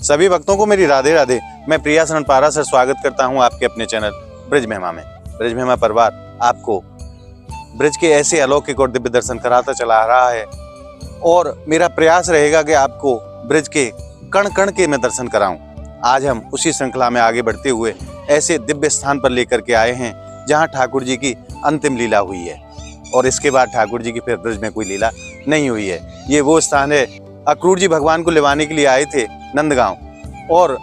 सभी भक्तों को मेरी राधे राधे। मैं प्रिया सरणपारा सर स्वागत करता हूं आपके अपने चैनल ब्रज महिमा में। ब्रज महिमा परिवार आपको ब्रज के ऐसे अलौकिक और दिव्य दर्शन कराता चला आ रहा है और मेरा प्रयास रहेगा कि आपको ब्रज के कण कण के मैं दर्शन कराऊं। आज हम उसी श्रृंखला में आगे बढ़ते हुए ऐसे दिव्य स्थान पर लेकर के आए हैं जहां ठाकुर जी की अंतिम लीला हुई है और इसके बाद ठाकुर जी की फिर ब्रज में कोई लीला नहीं हुई है। ये वो स्थान है, अक्रूर जी भगवान को लेवाने के लिए आए थे नंदगांव और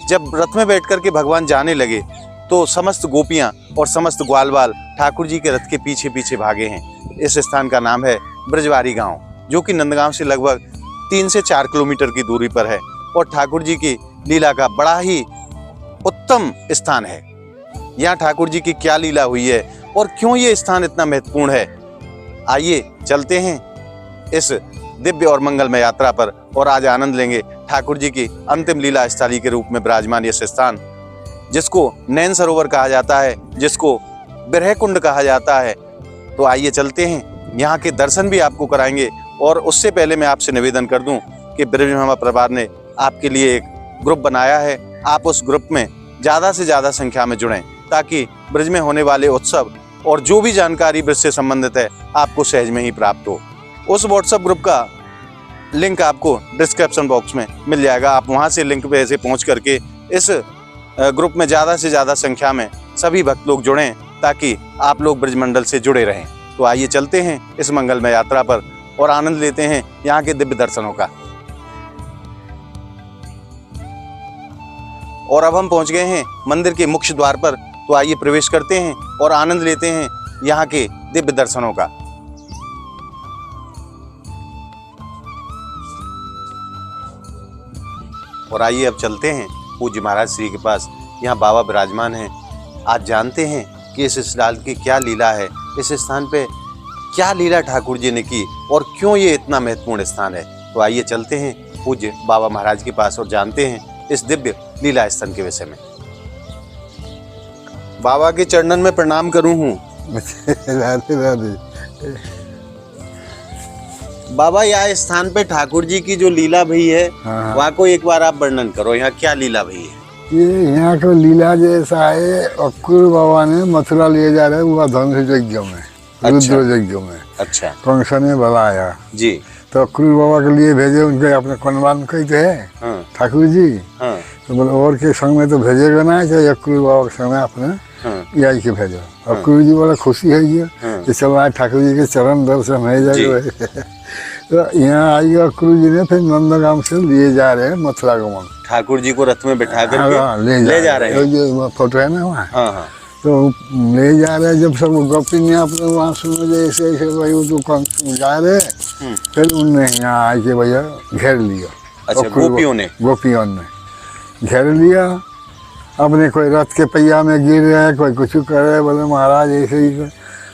जब रथ में बैठ कर के भगवान जाने लगे तो समस्त गोपियां और समस्त ग्वालवाल ठाकुर जी के रथ के पीछे पीछे भागे हैं। इस स्थान का नाम है ब्रजवारी गांव, जो कि नंदगांव से लगभग 3 से 4 किलोमीटर की दूरी पर है और ठाकुर जी की लीला का बड़ा ही उत्तम स्थान है। यहाँ ठाकुर जी की क्या लीला हुई है और क्यों ये स्थान इतना महत्वपूर्ण है, आइए चलते हैं इस दिव्य और मंगलमय यात्रा पर और आज आनंद लेंगे ठाकुर जी की अंतिम लीला स्थली के रूप में विराजमान ये स्थान, जिसको नैन सरोवर कहा जाता है, जिसको बिरह कुंड कहा जाता है। तो आइए चलते हैं, यहाँ के दर्शन भी आपको कराएंगे और उससे पहले मैं आपसे निवेदन कर दूं कि ब्रज महिमा परिवार ने आपके लिए एक ग्रुप बनाया है। आप उस ग्रुप में ज़्यादा से ज़्यादा संख्या में जुड़ें ताकि ब्रज में होने वाले उत्सव और जो भी जानकारी ब्रज से संबंधित है आपको सहज में ही प्राप्त हो। उस व्हाट्सएप ग्रुप का लिंक आपको डिस्क्रिप्शन बॉक्स में मिल जाएगा। आप वहां से लिंक पे ऐसे पहुंच करके इस ग्रुप में ज़्यादा से ज़्यादा संख्या में सभी भक्त लोग जुड़ें ताकि आप लोग ब्रजमंडल से जुड़े रहें। तो आइए चलते हैं इस मंगलमय यात्रा पर और आनंद लेते हैं यहाँ के दिव्य दर्शनों का। और अब हम पहुंच गए हैं मंदिर के मुख्य द्वार पर, तो आइए प्रवेश करते हैं और आनंद लेते हैं यहाँ के दिव्य दर्शनों का। और आइए अब चलते हैं पूज्य महाराज श्री के पास। यहाँ बाबा विराजमान हैं। आज जानते हैं कि इस स्थान की क्या लीला है, इस स्थान पे क्या लीला ठाकुर जी ने की और क्यों ये इतना महत्वपूर्ण स्थान है। तो आइए चलते हैं पूज्य बाबा महाराज के पास और जानते हैं इस दिव्य लीला स्थान के विषय में। बाबा के चरणन में प्रणाम करूं हूँ। राधे राधे। बाबा यहाँ स्थान पे ठाकुर जी की जो लीला भई है वहाँ को एक बार आप वर्णन करो, यहाँ क्या लीला भई है। ये यहाँ का लीला जैसा है, अक्रूर बाबा ने मथुरा ले जा रहे हुआ धनुष यज्ञ में, रुद्र यज्ञ में। अच्छा। कंस ने बुलाया जी, तो अक्रूर बाबा के लिए भेजे, उनके अपने कनवान कहते हैं ठाकुर जी। तो बोले और के संग में तो भेजेगा ना, चाहे अक्रूर बाबा के संग में अपने यही के भेजो। अक्रूर जी बड़ा खुशी है ये चलो आज ठाकुर जी के चरण दर्शन हो जाएगा। तो यहाँ आई अक्रूर जी ने फिर नंदगांव से लिए जा रहे हैं मथुरा गमन। ठाकुर जी को रथ में बिठा कर ले जा रहे हैं। जो फोटो है ना वहाँ, तो ले जा रहे हैं। जब सब गोपी ने अपने वहाँ सुनो जैसे ऐसे भाई वो तो जा रहे, फिर उनने यहाँ आके भैया घेर लिया। अच्छा, गोपियों ने घेर लिया। अपने कोई रथ के पहिया में गिर रहे हैं, कोई कुछ कर रहे। बोले महाराज ऐसे ही,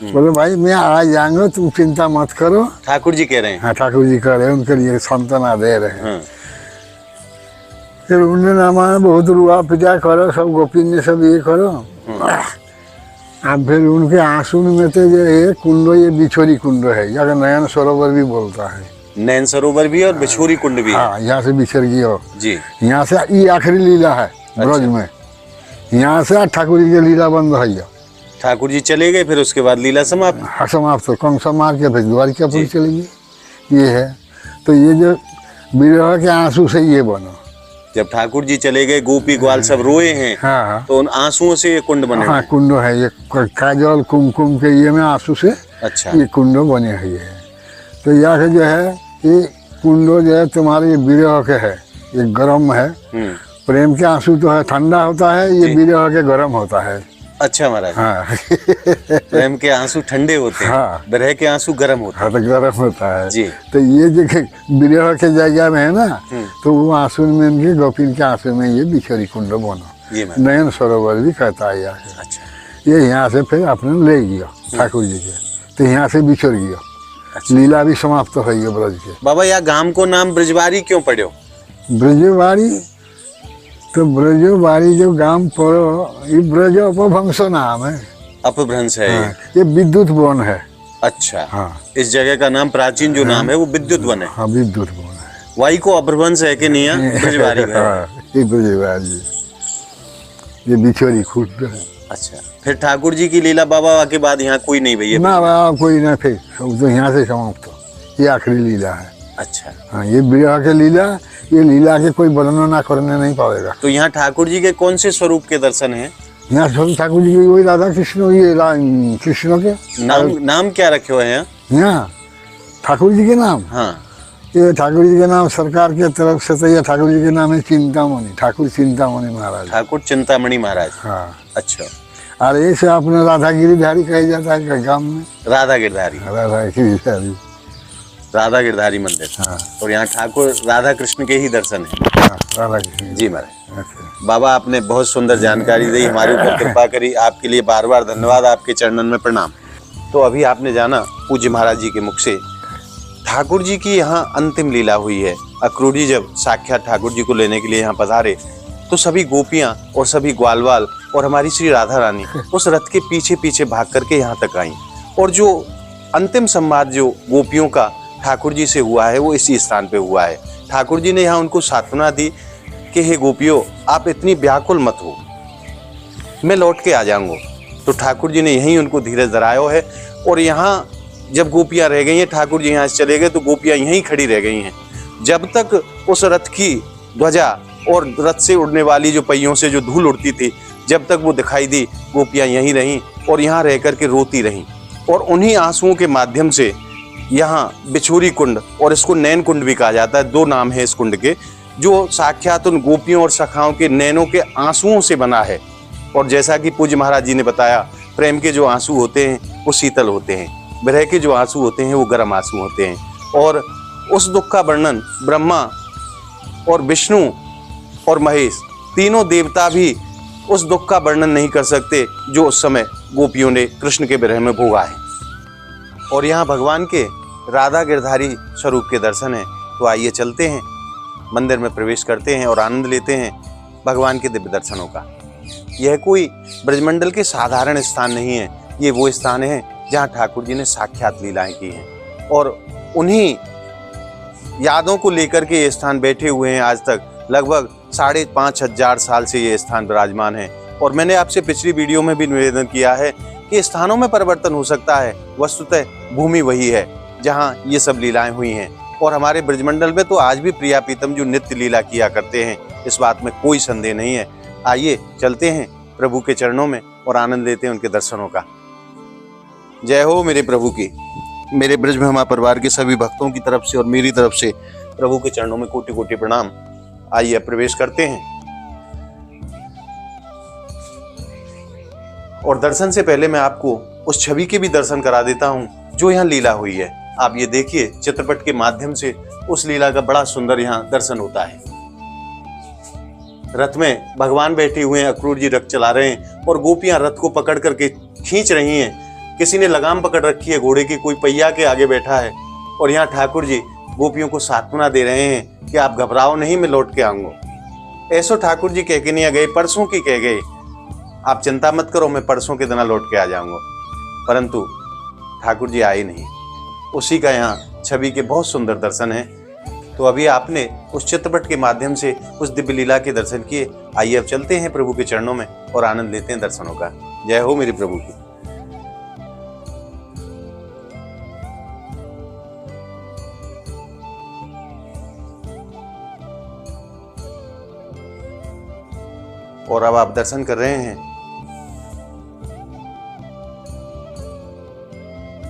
बोले भाई मैं आ जाऊंगा, तुम चिंता मत करो। ठाकुर जी कह रहे हैं। हाँ ठाकुर जी कह रहे हैं, उनके लिए सांत्वना दे रहे हैं। फिर उन्होंने हमारा बहुत रुआ पिटा करो, सब गोपी ने सब ये करो। अब फिर उनके आंसू में तो ये कुंडो, ये बिछोरी कुंडो है, या नयन सरोवर भी बोलता है। नैन सरोवर भी और बिछोरी कुंड भी। हाँ, यहाँ से बिछड़ गया जी। यहाँ से ये आखिरी लीला है ब्रज में। यहाँ से ठाकुर जी की लीला बंद है। ठाकुर जी चले गए, फिर उसके बाद लीला समाप्त। समाप्त तो कंस मार के फिर द्वारिकापुर चलेंगे। ये है, तो ये जो विरह के आंसू से ये बना। जब ठाकुर जी चले गए, गोपी ग्वाल सब रोए हैं। हाँ, तो उन आंसुओं से ये कुंड बने। हाँ, कुंड है ये, काजल कुमकुम के ये में आंसू से। अच्छा। ये कुंड बने हुए है। तो यहाँ के जो है ये कुंडो जो है तुम्हारे ये विरह के है, ये गर्म है। प्रेम के आंसू तो है ठंडा होता है, ये विरह के गर्म होता है। अच्छा महाराज। हाँ। प्रेम के आंसू ठंडे होते हैं। हाँ। विरह के आंसू गर्म होते हैं। हाँ, तो गर्म होता है जी। तो ये जो विरह के जगह में है ना, तो वो आंसू में इनके गोपी के आंसू में ये बिछोरी कुंड बना, नयन सरोवर भी कहता है यहाँ। अच्छा। ये यहाँ से फिर अपने ले गया ठाकुर जी के, तो यहाँ से बिछड़ गया। अच्छा। लीला भी समाप्त हो गई ब्रज के। बाबा यहाँ गांव को नाम ब्रजवारी क्यों पड़ो? ब्रजवारी तो ब्रजवारी जो गांव पड़ो, ये ब्रज अपभ्रंश नाम है। अपभ्रंश है। हाँ, ये विद्युत वन है। अच्छा। हाँ, इस जगह का नाम प्राचीन जो नाम है वो विद्युत वन है। हाँ, विद्युत वन है। वाई को अप्रभंश है कि नहीं है ब्रजवारी है। हाँ, ये ब्रजवारी, ये बिछोरी खूट है। अच्छा, फिर ठाकुर जी की लीला बाबा के बाद यहाँ कोई नहीं भैया? ना बाबा कोई ना, फिर सब तो यहाँ से समाप्त हो, ये आखिरी लीला है। अच्छा, हाँ, ये विवाह के लीला, ये लीला के कोई वर्णन ना करने नहीं पाएगा। तो यहाँ ठाकुर जी के कौन से स्वरूप के दर्शन हैं? यहाँ सब ठाकुर जी के वही राधा कृष्ण, ये कृष्ण के नाम क्या रखे हुए हैं यहाँ ठाकुर जी के नाम? हाँ, ये ठाकुर जी के नाम सरकार के तरफ से तो ये ठाकुर जी के नाम है चिंतामणि, ठाकुर चिंतामणि महाराज। ठाकुर चिंतामणि महाराज। हाँ। अच्छा, और ऐसे अपने राधा गिरिधारी कहा जाता है गांव में, राधा गिरधारी, राधा गिरिधारी, राधा गिरधारी मंदिर। हाँ। और यहाँ ठाकुर राधा कृष्ण के ही दर्शन है। हाँ, राधा गिरिधारी जी महाराज। अच्छा। बाबा आपने बहुत सुंदर जानकारी दी, हमारे ऊपर कृपा करी, आपके लिए बार बार धन्यवाद, आपके चरणन में प्रणाम। तो अभी आपने जाना पूज्य महाराज जी के मुख से ठाकुर जी की यहाँ अंतिम लीला हुई है। अक्रूर जी जब साक्षात ठाकुर जी को लेने के लिए यहाँ पधारे तो सभी गोपियां और सभी ग्वालवाल और हमारी श्री राधा रानी उस रथ के पीछे पीछे भाग करके यहाँ तक आई। और जो अंतिम संवाद जो गोपियों का ठाकुर जी से हुआ है वो इसी स्थान पे हुआ है। ठाकुर जी ने यहाँ उनको सांत्वना दी कि हे गोपियों, आप इतनी व्याकुल मत हो, मैं लौट के आ जाऊंगा। तो ठाकुर जी ने यहीं उनको धीरज धराया है। और यहाँ जब गोपियां रह गई हैं, ठाकुर जी यहाँ से चले गए तो गोपियां यहीं खड़ी रह गई हैं। जब तक उस रथ की ध्वजा और रथ से उड़ने वाली जो पहियों से जो धूल उड़ती थी, जब तक वो दिखाई दी, गोपियां यहीं रहीं और यहाँ रह करके रोती रहीं। और उन्हीं आंसुओं के माध्यम से यहाँ बिछोरी कुंड, और इसको नैन कुंड भी कहा जाता है, दो नाम है इस कुंड के, जो साक्षात उन गोपियों और सखाओं के नैनों के आंसुओं से बना है। और जैसा कि पूज्य महाराज जी ने बताया, प्रेम के जो आंसू होते हैं वो शीतल होते हैं, विरह के जो आंसू होते हैं वो गर्म आंसू होते हैं। और उस दुख का वर्णन ब्रह्मा और विष्णु और महेश तीनों देवता भी उस दुख का वर्णन नहीं कर सकते जो उस समय गोपियों ने कृष्ण के विरह में भोगा है। और यहाँ भगवान के राधा गिरधारी स्वरूप के दर्शन हैं। तो आइए चलते हैं, मंदिर में प्रवेश करते हैं और आनंद लेते हैं भगवान के दिव्य दर्शनों का। यह कोई ब्रजमंडल के साधारण स्थान नहीं है, ये वो स्थान है जहाँ ठाकुर जी ने साक्षात लीलाएं की हैं। और उन्हीं यादों को लेकर के ये स्थान बैठे हुए हैं आज तक। लगभग 5,500 साल से ये स्थान विराजमान है। और मैंने आपसे पिछली वीडियो में भी निवेदन किया है कि स्थानों में परिवर्तन हो सकता है, वस्तुतः भूमि वही है जहाँ ये सब लीलाएं हुई हैं। और हमारे ब्रजमंडल में तो आज भी प्रिया प्रीतम जो नित्य लीला किया करते हैं, इस बात में कोई संदेह नहीं है। आइए चलते हैं प्रभु के चरणों में और आनंद लेते हैं उनके दर्शनों का। जय हो मेरे प्रभु की। मेरे ब्रजभमा परिवार के सभी भक्तों की तरफ से और मेरी तरफ से प्रभु के चरणों में कोटि कोटि प्रणाम। आइए प्रवेश करते हैं। और दर्शन से पहले मैं आपको उस छवि के भी दर्शन करा देता हूं जो यहाँ लीला हुई है। आप ये देखिए, चित्रपट के माध्यम से उस लीला का बड़ा सुंदर यहाँ दर्शन होता है। रथ में भगवान बैठे हुए हैं, अक्रूर जी रथ चला रहे हैं और गोपियां रथ को पकड़ करके खींच रही हैं। किसी ने लगाम पकड़ रखी है घोड़े की, कोई पहिया के आगे बैठा है। और यहाँ ठाकुर जी गोपियों को सांत्वना दे रहे हैं कि आप घबराओ नहीं, मैं लौट के आऊंगा। ऐसो ठाकुर जी कह के नहीं गए, परसों की कह गए, आप चिंता मत करो, मैं परसों के दिन लौट के आ जाऊंगा। परंतु ठाकुर जी आए नहीं। उसी का यहाँ छवि के बहुत सुंदर दर्शन है। तो अभी आपने उस चित्रपट के माध्यम से उस दिव्य लीला के दर्शन किए। आइए अब चलते हैं प्रभु के चरणों में और आनंद लेते हैं दर्शनों का। जय हो मेरे प्रभु की। और अब आप दर्शन कर रहे हैं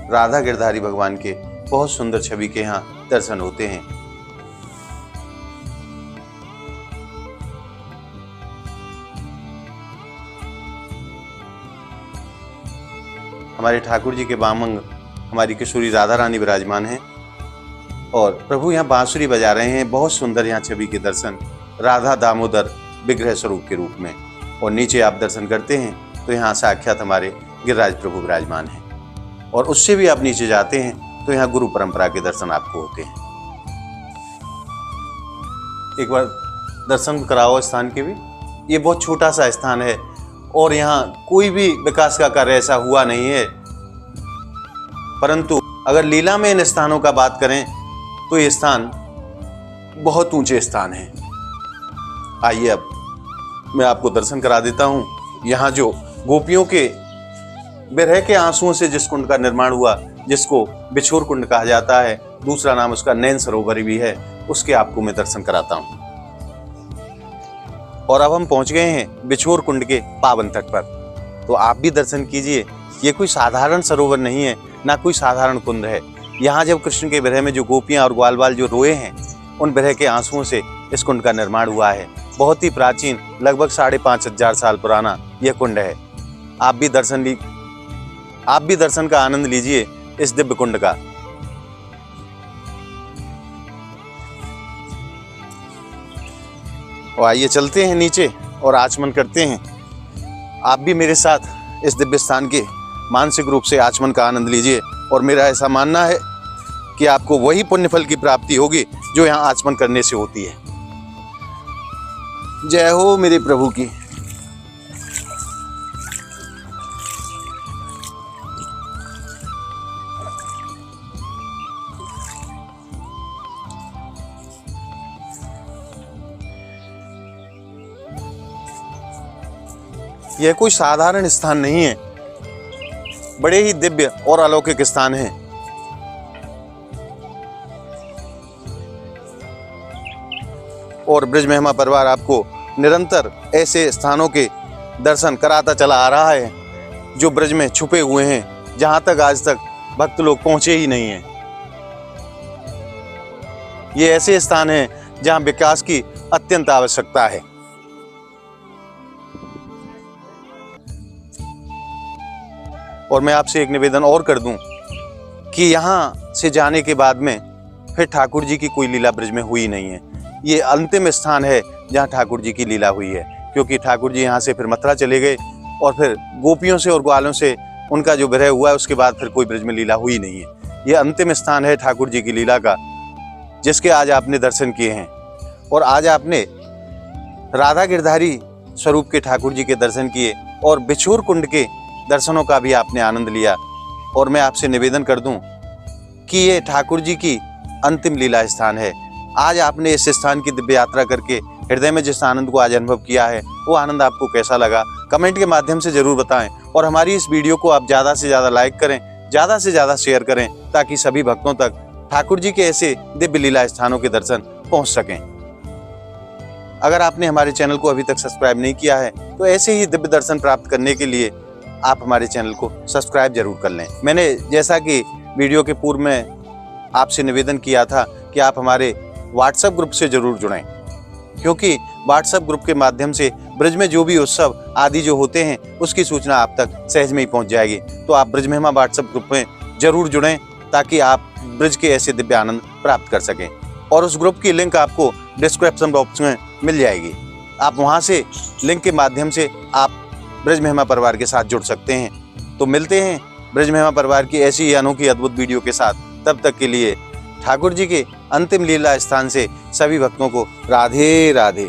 राधा गिरधारी भगवान के बहुत सुंदर छवि के यहाँ दर्शन होते हैं। हमारे ठाकुर जी के बामंग हमारी किशोरी राधा रानी विराजमान हैं और प्रभु यहाँ बांसुरी बजा रहे हैं। बहुत सुंदर यहाँ छवि के दर्शन, राधा दामोदर विग्रह स्वरूप के रूप में। और नीचे आप दर्शन करते हैं तो यहाँ साक्षात हमारे गिरिराज प्रभु विराजमान हैं। और उससे भी आप नीचे जाते हैं तो यहाँ गुरु परंपरा के दर्शन आपको होते हैं। एक बार दर्शन कराओ स्थान के भी। ये बहुत छोटा सा स्थान है और यहाँ कोई भी विकास का कार्य ऐसा हुआ नहीं है। परंतु अगर लीला में इन स्थानों का बात करें तो ये स्थान बहुत ऊंचे स्थान हैं। आइए अब मैं आपको दर्शन करा देता हूँ। यहाँ जो गोपियों के विरह के आंसुओं से जिस कुंड का निर्माण हुआ, जिसको बिछोर कुंड कहा जाता है, दूसरा नाम उसका नैन सरोवर भी है, उसके आपको मैं दर्शन कराता हूँ। और अब हम पहुंच गए हैं बिछोर कुंड के पावन तट पर, तो आप भी दर्शन कीजिए। ये कोई साधारण सरोवर नहीं है, ना कोई साधारण कुंड है। यहाँ जब कृष्ण के विरह में जो गोपियाँ और ग्वाल बाल जो रोए हैं, उन विरह के आंसुओं से इस कुंड का निर्माण हुआ है। बहुत ही प्राचीन, लगभग 5,500 साल पुराना यह कुंड है। आप भी दर्शन का आनंद लीजिए इस दिव्य कुंड का। और आइए चलते हैं नीचे और आचमन करते हैं। आप भी मेरे साथ इस दिव्य स्थान के मानसिक रूप से आचमन का आनंद लीजिए। और मेरा ऐसा मानना है कि आपको वही पुण्य फल की प्राप्ति होगी जो यहाँ आचमन करने से होती है। जय हो मेरे प्रभु की। यह कोई साधारण स्थान नहीं है, बड़े ही दिव्य और अलौकिक स्थान है। और ब्रिज महिमा परिवार आपको निरंतर ऐसे स्थानों के दर्शन कराता चला आ रहा है जो ब्रिज में छुपे हुए हैं, जहां तक आज तक भक्त लोग पहुंचे ही नहीं हैं। ये ऐसे स्थान हैं जहां विकास की अत्यंत आवश्यकता है। और मैं आपसे एक निवेदन और कर दूं कि यहाँ से जाने के बाद में फिर ठाकुर जी की कोई लीला ब्रिज में हुई नहीं है। ये अंतिम स्थान है जहाँ ठाकुर जी की लीला हुई है, क्योंकि ठाकुर जी यहाँ से फिर मथुरा चले गए और फिर गोपियों से और ग्वालों से उनका जो विरह हुआ है, उसके बाद फिर कोई ब्रिज में लीला हुई नहीं है। ये अंतिम स्थान है ठाकुर जी की लीला का, जिसके आज आपने दर्शन किए हैं। और आज आपने राधा गिरधारी स्वरूप के ठाकुर जी के दर्शन किए और बिछोर कुंड के दर्शनों का भी आपने आनंद लिया। और मैं आपसे निवेदन कर दूं कि ये ठाकुर जी की अंतिम लीला स्थान है। आज आपने इस स्थान की दिव्य यात्रा करके हृदय में जिस आनंद को आज अनुभव किया है, वो आनंद आपको कैसा लगा कमेंट के माध्यम से जरूर बताएं। और हमारी इस वीडियो को आप ज़्यादा से ज़्यादा लाइक करें, ज़्यादा से ज़्यादा शेयर करें, ताकि सभी भक्तों तक ठाकुर जी के ऐसे दिव्य लीला स्थानों के दर्शन पहुँच सकें। अगर आपने हमारे चैनल को अभी तक सब्सक्राइब नहीं किया है, तो ऐसे ही दिव्य दर्शन प्राप्त करने के लिए आप हमारे चैनल को सब्सक्राइब जरूर कर लें। मैंने जैसा कि वीडियो के पूर्व में आपसे निवेदन किया था कि आप हमारे व्हाट्सएप ग्रुप से जरूर जुड़ें, क्योंकि व्हाट्सएप ग्रुप के माध्यम से ब्रिज में जो भी उत्सव आदि जो होते हैं, उसकी सूचना आप तक सहज में ही पहुंच जाएगी। तो आप ब्रिज महिमा व्हाट्सएप ग्रुप में जरूर जुड़ें, ताकि आप ब्रिज के ऐसे दिव्य आनंद प्राप्त कर सकें। और उस ग्रुप की लिंक आपको डिस्क्रिप्शन बॉक्स में मिल जाएगी। आप वहाँ से लिंक के माध्यम से आप ब्रिज महिमा परिवार के साथ जुड़ सकते हैं। तो मिलते हैं ब्रिज महिमा परिवार की ऐसी ही अनोखी अद्भुत वीडियो के साथ। तब तक के लिए ठाकुर जी के अंतिम लीला स्थान से सभी भक्तों को राधे राधे।